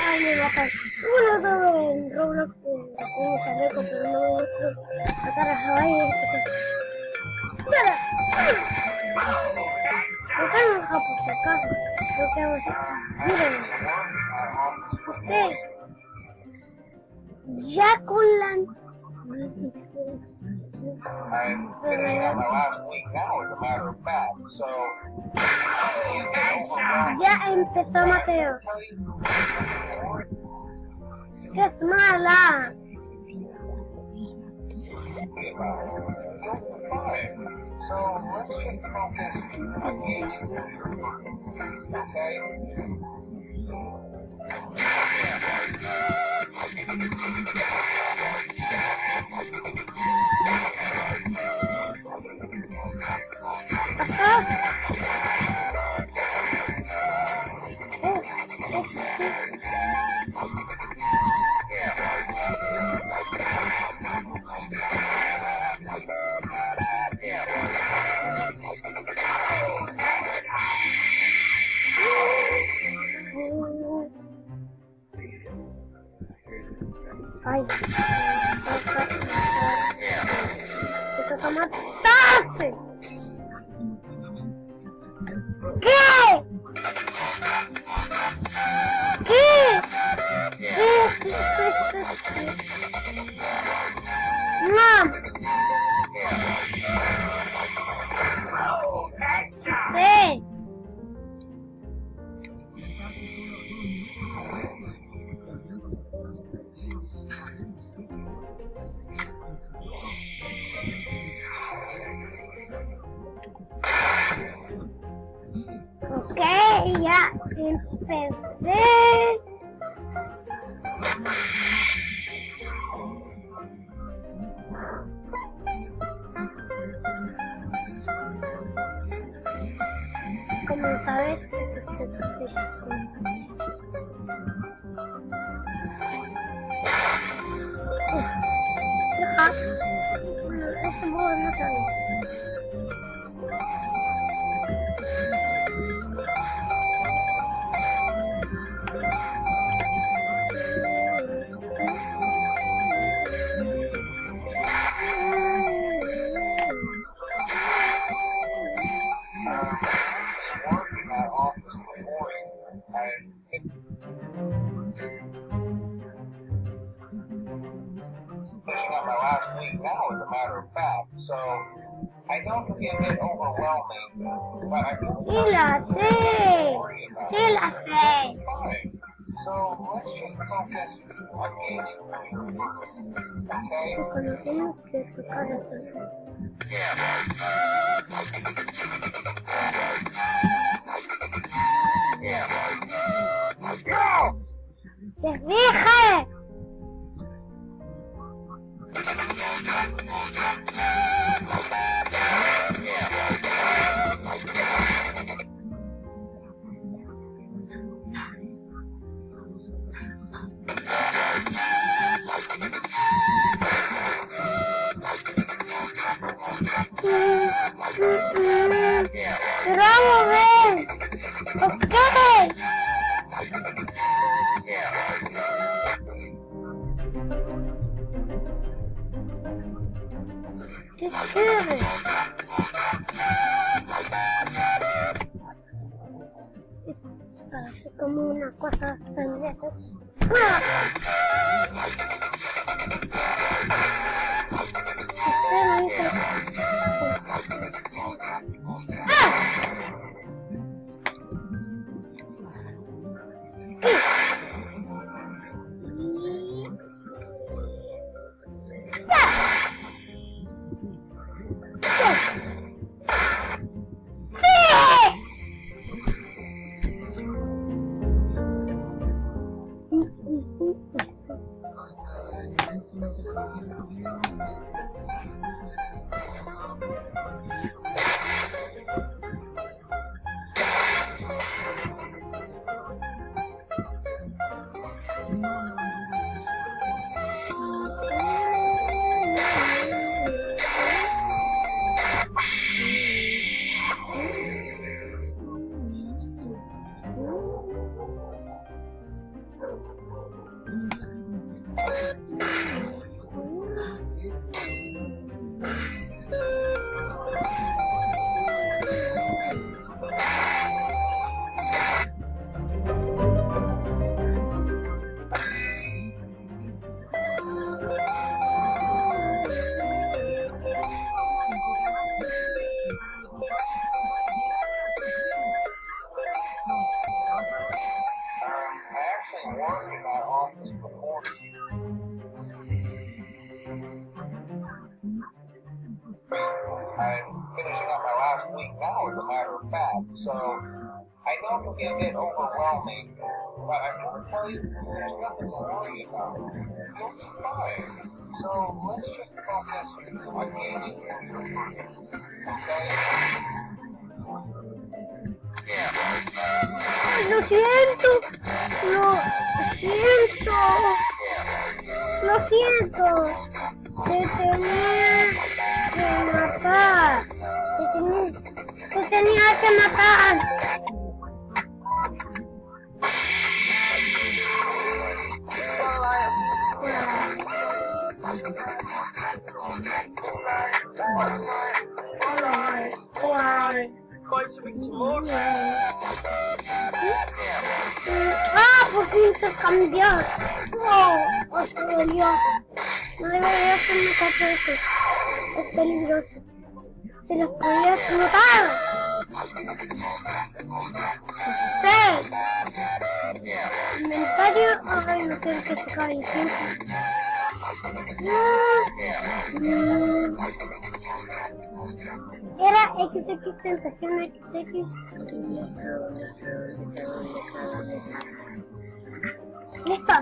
Ay, me matan. Bueno, todo en Roblox tengo chaleco, pero no me muestro matar a Hawaii. ¡Espera! Me caen en Japón, por si acaso. Lo que hago es... Miren. Usted. Ya con la... Ya empezó Mateo. ¡Qué es mala! Ay, te toca matarte. ¿Qué? ¡Mam! ¡Sí! Ok, ya empecé. Como sabes, deja. Ese modo no sabes. On my last week now, as a matter of fact. So I know it can be a bit overwhelming, but I really Sí la sé. Sí la sé. So let's just focus on gaining okay? Porque no tengo que tocar esto. ¡Les dije! Pero vamos a ver. Ok. ¿Qué quieres? Parece como una cosa tendría que... Working my office before. I'm finishing up my last week now, as a matter of fact, so I know it can be a bit overwhelming, but I'm going to tell you, there's nothing to worry about. You'll be fine. So let's just focus on gaining your okay? Lo siento, lo siento. Te tenía que matar. Te tenía que matar. Por fin te cambió. Oh, se dolió. No debería hacerme caso de eso. Es peligroso. Se los podía explotar. Inventario. Ay, no quiero que se acabe el tiempo. Era XX tentación XX. ¿Listo?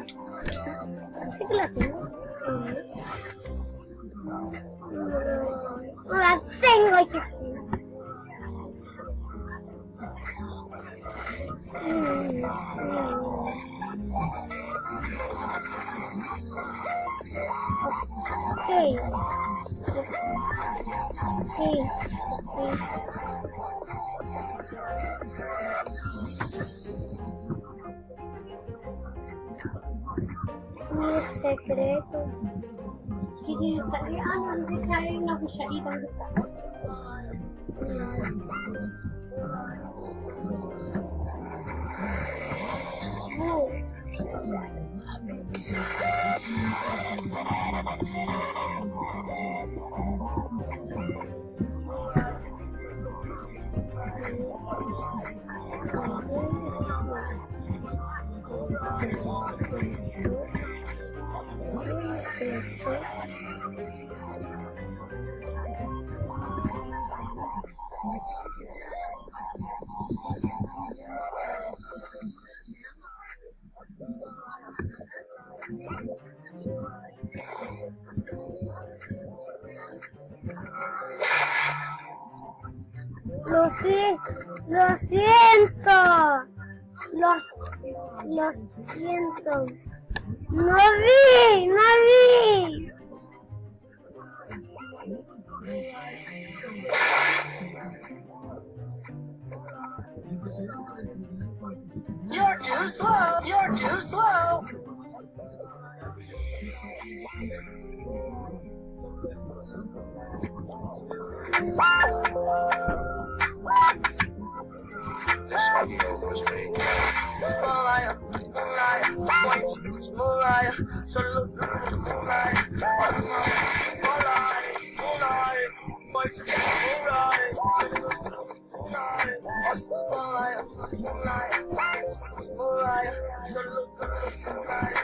Así que la tengo. No la tengo aquí. Mi secreto. Sí, no, trae una cucharita. Lo siento. Lo siento. No vi. You're too slow. This video was made. Mariah, white chicks, Mariah, so look at Mariah, white chicks, Mariah, so look at Mariah,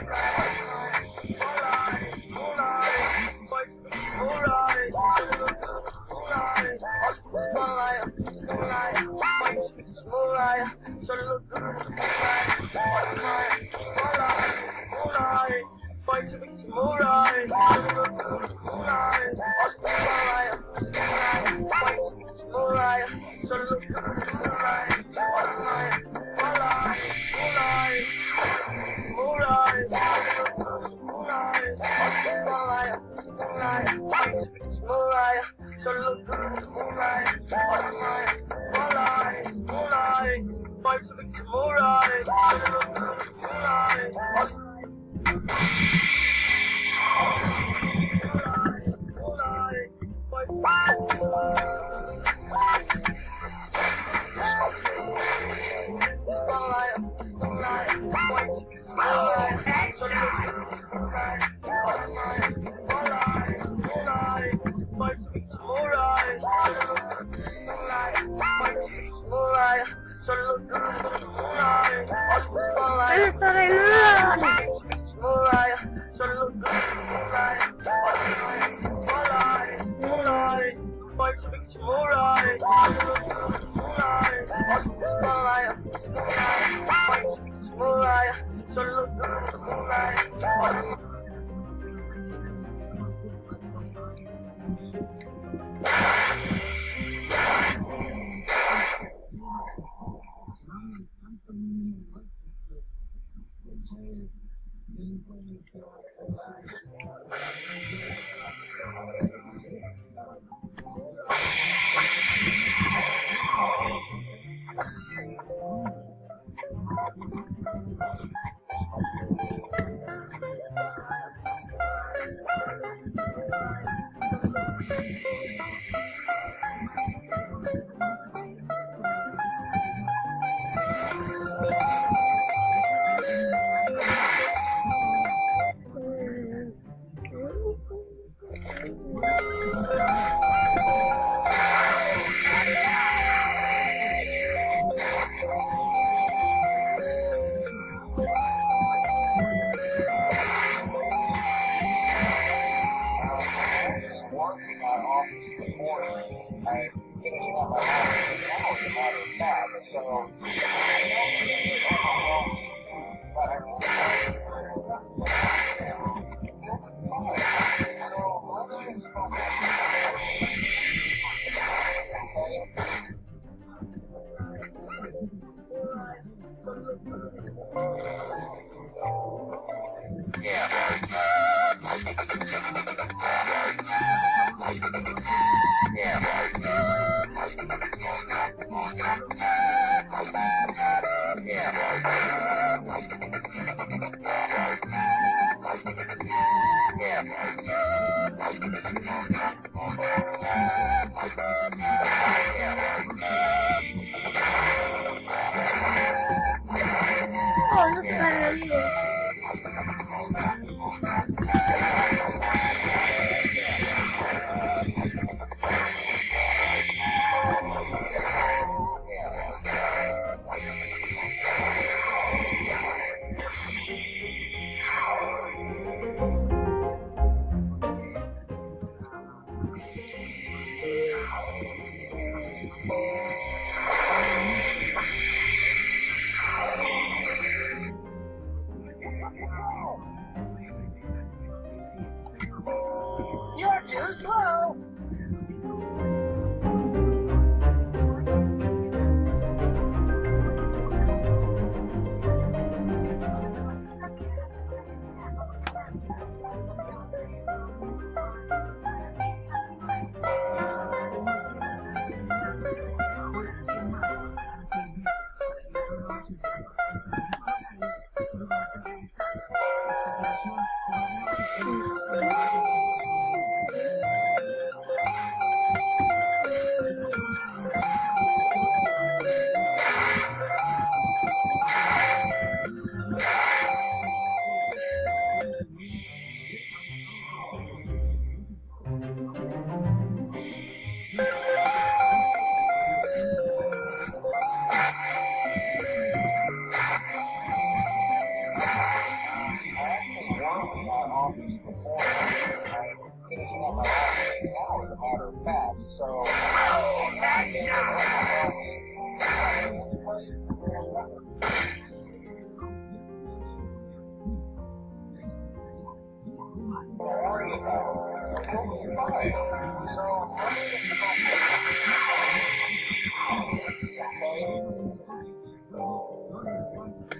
You're too slow.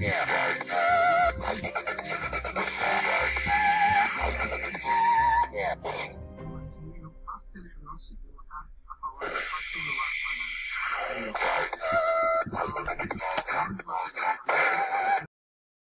Yeah.